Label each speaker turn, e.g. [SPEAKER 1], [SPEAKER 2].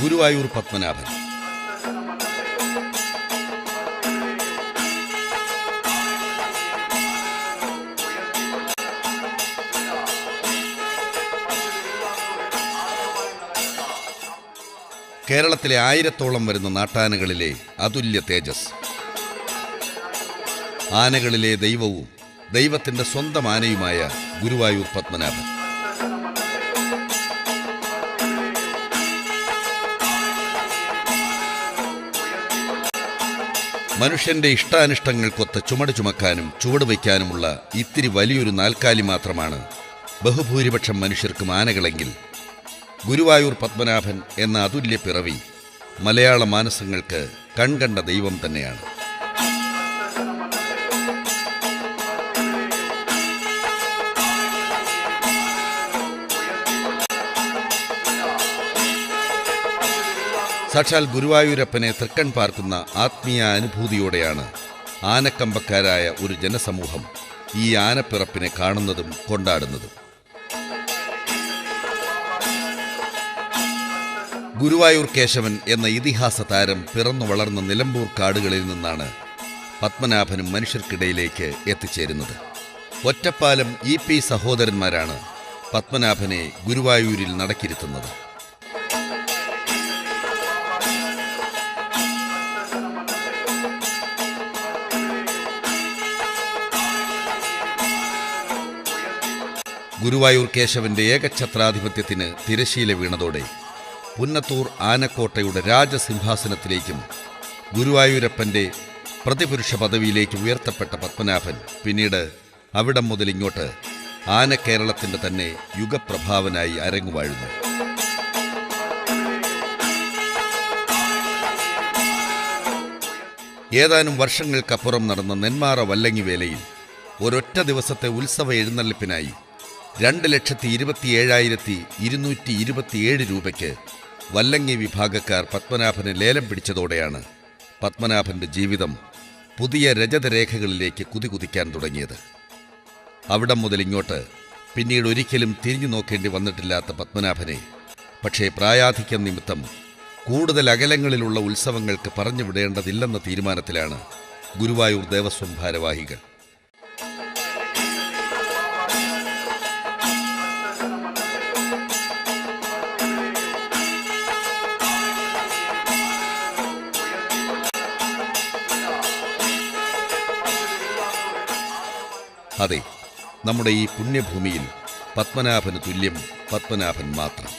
[SPEAKER 1] ഗുരുവായൂർ പത്മനാഭൻ. കേരളത്തിലെ 1000-ഓളം വരുന്ന നാട്ടാനകളിലെ അതുല്യ തേജസ്. ആനകളിലെ ദൈവവും ദൈവത്തിൻ്റെ സ്വന്തം ആനയുമായ ഗുരുവായൂർ പത്മനാഭൻ. മനുഷ്യന്റെ ഇഷ്ടാനിഷ്ടങ്ങൾക്കൊത്ത് ചുമട് ചുമക്കാനും ചുവട് വയ്ക്കാനുമുള്ള ഇത്തിരി വലിയൊരു നാൽക്കാലി മാത്രമാണ് ബഹുഭൂരിപക്ഷം മനുഷ്യർക്കും ആനകളെങ്കിൽ ഗുരുവായൂർ പത്മനാഭൻ എന്ന അതുല്യ പിറവി മലയാള മാനസങ്ങൾക്ക് കൺകണ്ട ദൈവം തന്നെയാണ്. സാക്ഷാൽ ഗുരുവായൂരപ്പനെ തൃക്കൺ പാർക്കുന്ന ആത്മീയ അനുഭൂതിയോടെയാണ് ആനക്കമ്പക്കാരായ ഒരു ജനസമൂഹം ഈ ആനപ്പിറപ്പിനെ കാണുന്നതും കൊണ്ടാടുന്നതും. ഗുരുവായൂർ കേശവൻ എന്ന ഇതിഹാസ താരം പിറന്നു വളർന്ന നിലമ്പൂർ കാടുകളിൽ നിന്നാണ് പത്മനാഭനും മനുഷ്യർക്കിടയിലേക്ക് എത്തിച്ചേരുന്നത്. ഒറ്റപ്പാലം EP സഹോദരന്മാരാണ് പത്മനാഭനെ ഗുരുവായൂരിൽ നടക്കിരുത്തുന്നത്. ഗുരുവായൂർ കേശവന്റെ ഏകഛത്രാധിപത്യത്തിന് തിരശീല വീണതോടെ പുന്നത്തൂർ ആനക്കോട്ടയുടെ രാജസിംഹാസനത്തിലേക്കും ഗുരുവായൂരപ്പന്റെ പ്രതിപുരുഷ പദവിയിലേക്ക് ഉയർത്തപ്പെട്ട പത്മനാഭൻ പിന്നീട് അവിടം മുതൽ ഇങ്ങോട്ട് ആനക്കേരളത്തിന്റെ തന്നെ യുഗപ്രഭാവനായി അരങ്ങുവാഴുന്നു. ഏതാനും വർഷങ്ങൾക്കപ്പുറം നടന്ന നെന്മാറ വല്ലങ്ങി വേലയിൽ ഒരൊറ്റ ദിവസത്തെ ഉത്സവ എഴുന്നള്ളിപ്പിനായി 2,27,227 രൂപയ്ക്ക് വല്ലങ്ങി വിഭാഗക്കാർ പത്മനാഭനെ ലേലം പിടിച്ചതോടെയാണ് പത്മനാഭന്റെ ജീവിതം പുതിയ രജതരേഖകളിലേക്ക് കുതികുതിക്കാൻ തുടങ്ങിയത്. അവിടം മുതൽ ഇങ്ങോട്ട് പിന്നീട് ഒരിക്കലും തിരിഞ്ഞു നോക്കേണ്ടി വന്നിട്ടില്ലാത്ത പത്മനാഭനെ പക്ഷേ പ്രായാധിക്യം നിമിത്തം കൂടുതൽ അകലങ്ങളിലുള്ള ഉത്സവങ്ങൾക്ക് പറഞ്ഞു വിടേണ്ടതില്ലെന്ന തീരുമാനത്തിലാണ് ഗുരുവായൂർ ദേവസ്വം ഭാരവാഹികൾ. അതെ, നമ്മുടെ ഈ പുണ്യഭൂമിയിൽ പത്മനാഭന് തുല്യം പത്മനാഭൻ മാത്രം.